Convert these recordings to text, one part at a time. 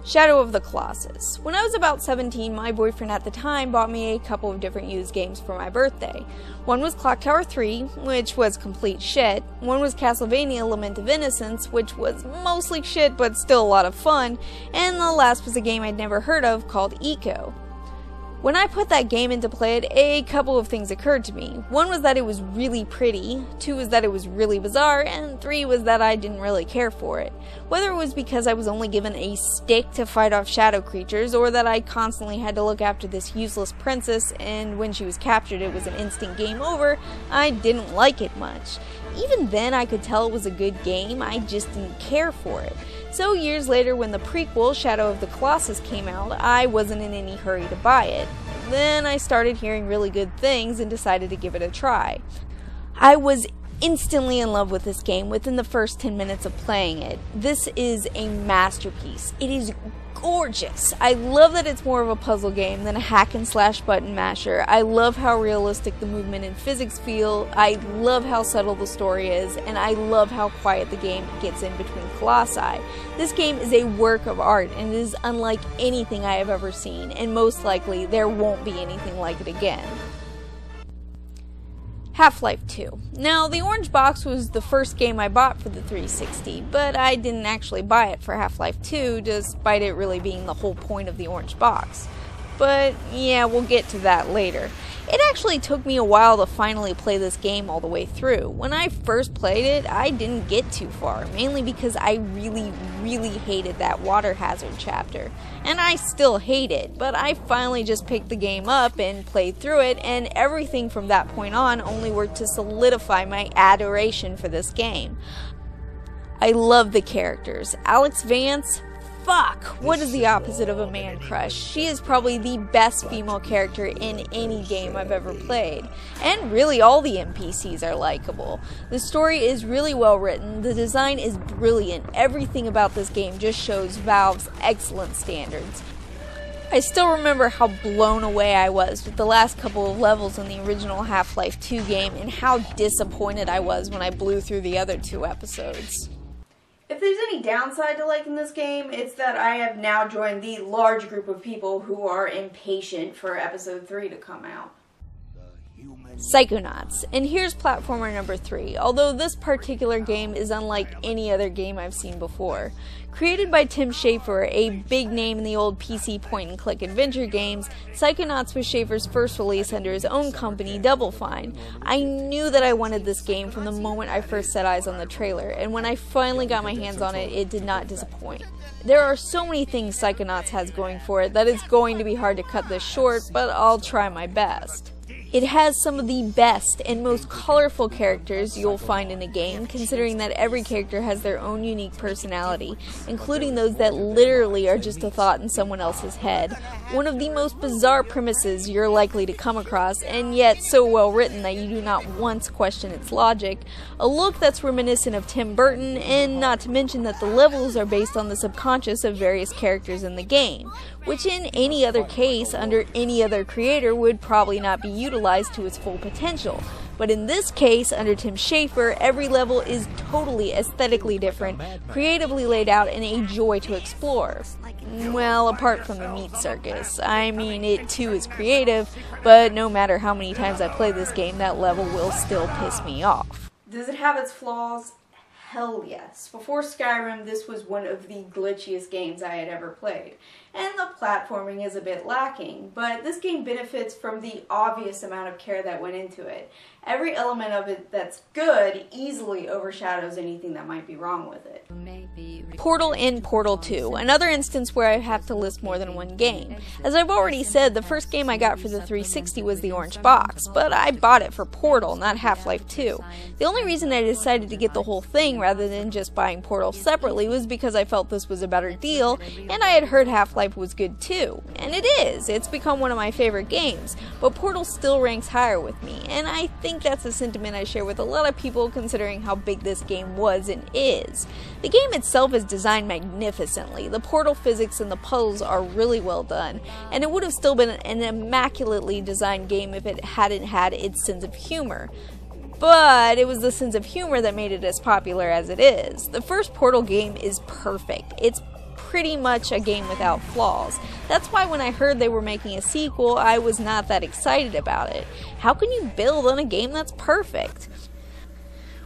Shadow of the Colossus. When I was about 17, my boyfriend at the time bought me a couple of different used games for my birthday. One was Clock Tower 3, which was complete shit. One was Castlevania Lament of Innocence, which was mostly shit but still a lot of fun. And the last was a game I'd never heard of called Eco. When I put that game into play, a couple of things occurred to me. One was that it was really pretty, 2 was that it was really bizarre, and 3 was that I didn't really care for it. Whether it was because I was only given a stick to fight off shadow creatures, or that I constantly had to look after this useless princess, and when she was captured it was an instant game over, I didn't like it much. Even then I could tell it was a good game, I just didn't care for it. So years later, when the prequel, Shadow of the Colossus, came out, I wasn't in any hurry to buy it. Then I started hearing really good things and decided to give it a try. I was instantly in love with this game within the first 10 minutes of playing it. This is a masterpiece. It is gorgeous. I love that it's more of a puzzle game than a hack and slash button masher. I love how realistic the movement and physics feel. I love how subtle the story is, and I love how quiet the game gets in between colossi. This game is a work of art, and it is unlike anything I have ever seen, and most likely there won't be anything like it again. Half-Life 2. Now, the orange box was the first game I bought for the 360, but I didn't actually buy it for Half-Life 2, despite it really being the whole point of the orange box. But yeah, we'll get to that later. It actually took me a while to finally play this game all the way through. When I first played it, I didn't get too far, mainly because I really hated that water hazard chapter. And I still hate it, but I finally just picked the game up and played through it, and everything from that point on only worked to solidify my adoration for this game. I love the characters. Alex Vance, fuck, what is the opposite of a man crush? She is probably the best female character in any game I've ever played. And really all the NPCs are likable. The story is really well written, the design is brilliant, everything about this game just shows Valve's excellent standards. I still remember how blown away I was with the last couple of levels in the original Half-Life 2 game and how disappointed I was when I blew through the other 2 episodes. If there's any downside to liking this game, it's that I have now joined the large group of people who are impatient for episode 3 to come out. Psychonauts. And here's platformer number 3, although this particular game is unlike any other game I've seen before. Created by Tim Schafer, a big name in the old PC point-and-click adventure games, Psychonauts was Schafer's first release under his own company, Double Fine. I knew that I wanted this game from the moment I first set eyes on the trailer, and when I finally got my hands on it, it did not disappoint. There are so many things Psychonauts has going for it that it's going to be hard to cut this short, but I'll try my best. It has some of the best and most colorful characters you'll find in a game, considering that every character has their own unique personality, including those that literally are just a thought in someone else's head. One of the most bizarre premises you're likely to come across, and yet so well written that you do not once question its logic. A look that's reminiscent of Tim Burton, and not to mention that the levels are based on the subconscious of various characters in the game, which in any other case, under any other creator, would probably not be utilized to its full potential. But in this case, under Tim Schafer, every level is totally aesthetically different, creatively laid out, and a joy to explore. Well, apart from the meat circus. I mean, it too is creative, but no matter how many times I play this game, that level will still piss me off. Does it have its flaws? Hell yes. Before Skyrim, this was one of the glitchiest games I had ever played. And the platforming is a bit lacking, but this game benefits from the obvious amount of care that went into it. Every element of it that's good easily overshadows anything that might be wrong with it. Portal and Portal 2, another instance where I have to list more than one game. As I've already said, the first game I got for the 360 was the orange box, but I bought it for Portal, not Half-Life 2. The only reason I decided to get the whole thing rather than just buying Portal separately was because I felt this was a better deal, and I had heard Half-Life was good too. And it is, it's become one of my favorite games, but Portal still ranks higher with me, and I think that's a sentiment I share with a lot of people considering how big this game was and is. The game itself is designed magnificently, the portal physics and the puzzles are really well done, and it would have still been an immaculately designed game if it hadn't had its sense of humor. But it was the sense of humor that made it as popular as it is. The first Portal game is perfect. It's pretty much a game without flaws. That's why when I heard they were making a sequel, I was not that excited about it. How can you build on a game that's perfect?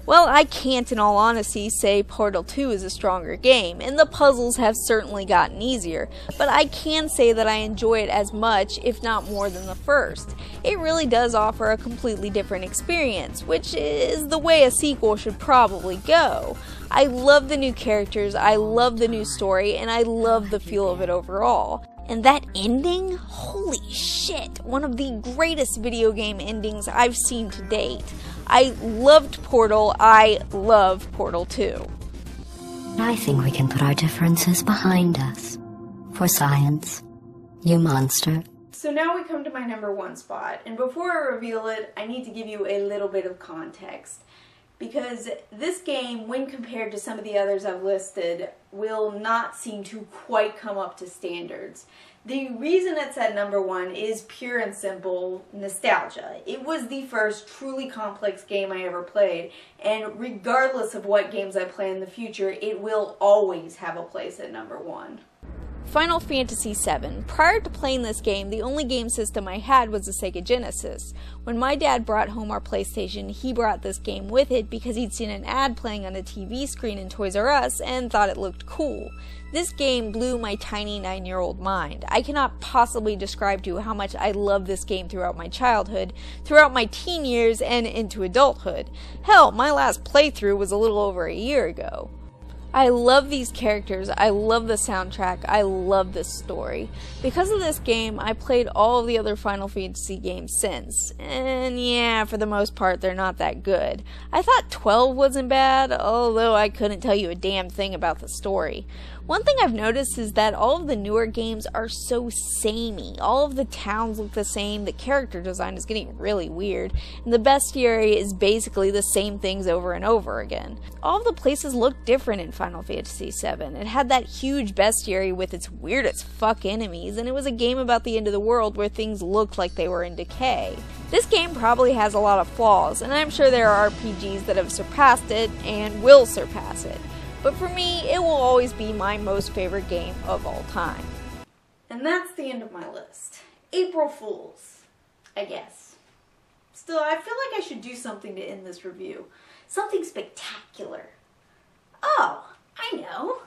Well, I can't in all honesty say Portal 2 is a stronger game, and the puzzles have certainly gotten easier, but I can say that I enjoy it as much, if not more than the first. It really does offer a completely different experience, which is the way a sequel should probably go. I love the new characters, I love the new story, and I love the feel of it overall. And that ending? Holy shit! One of the greatest video game endings I've seen to date. I loved Portal, I love Portal 2. I think we can put our differences behind us. For science. You monster. So now we come to my number 1 spot, and before I reveal it, I need to give you a little bit of context. Because this game, when compared to some of the others I've listed, will not seem to quite come up to standards. The reason it's at number 1 is pure and simple nostalgia. It was the first truly complex game I ever played, and regardless of what games I play in the future, it will always have a place at number 1. Final Fantasy VII. Prior to playing this game, the only game system I had was the Sega Genesis. When my dad brought home our PlayStation, he brought this game with it because he'd seen an ad playing on a TV screen in Toys R Us and thought it looked cool. This game blew my tiny 9-year-old mind. I cannot possibly describe to you how much I loved this game throughout my childhood, throughout my teen years, and into adulthood. Hell, my last playthrough was a little over a year ago. I love these characters, I love the soundtrack, I love this story. Because of this game, I played all of the other Final Fantasy games since, and yeah, for the most part, they're not that good. I thought 12 wasn't bad, although I couldn't tell you a damn thing about the story. One thing I've noticed is that all of the newer games are so samey. All of the towns look the same, the character design is getting really weird, and the bestiary is basically the same things over and over again. All of the places look different in Final Fantasy VII. It had that huge bestiary with its weird as fuck enemies, and it was a game about the end of the world where things looked like they were in decay. This game probably has a lot of flaws, and I'm sure there are RPGs that have surpassed it and will surpass it. But for me, it will always be my most favorite game of all time. And that's the end of my list. April Fools, I guess. Still, I feel like I should do something to end this review. Something spectacular. Oh, I know.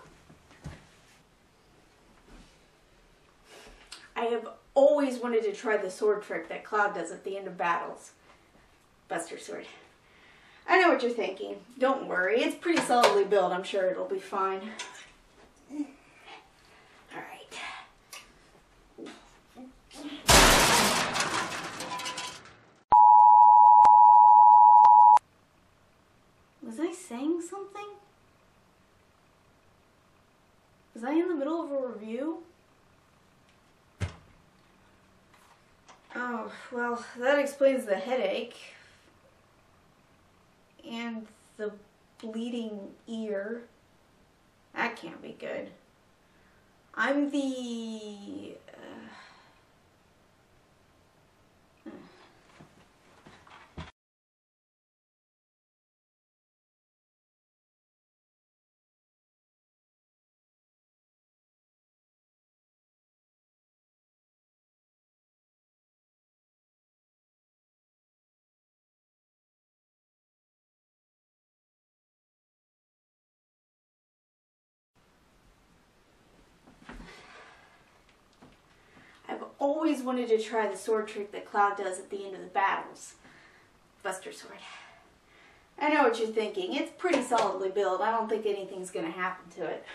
I have always wanted to try the sword trick that Cloud does at the end of battles. Buster Sword. I know what you're thinking. Don't worry, it's pretty solidly built. I'm sure it'll be fine. Alright. Was I saying something? Was I in the middle of a review? Oh, well, that explains the headache. And the bleeding ear. That can't be good. I'm the... I've always wanted to try the sword trick that Cloud does at the end of the battles. Buster Sword. I know what you're thinking. It's pretty solidly built. I don't think anything's going to happen to it.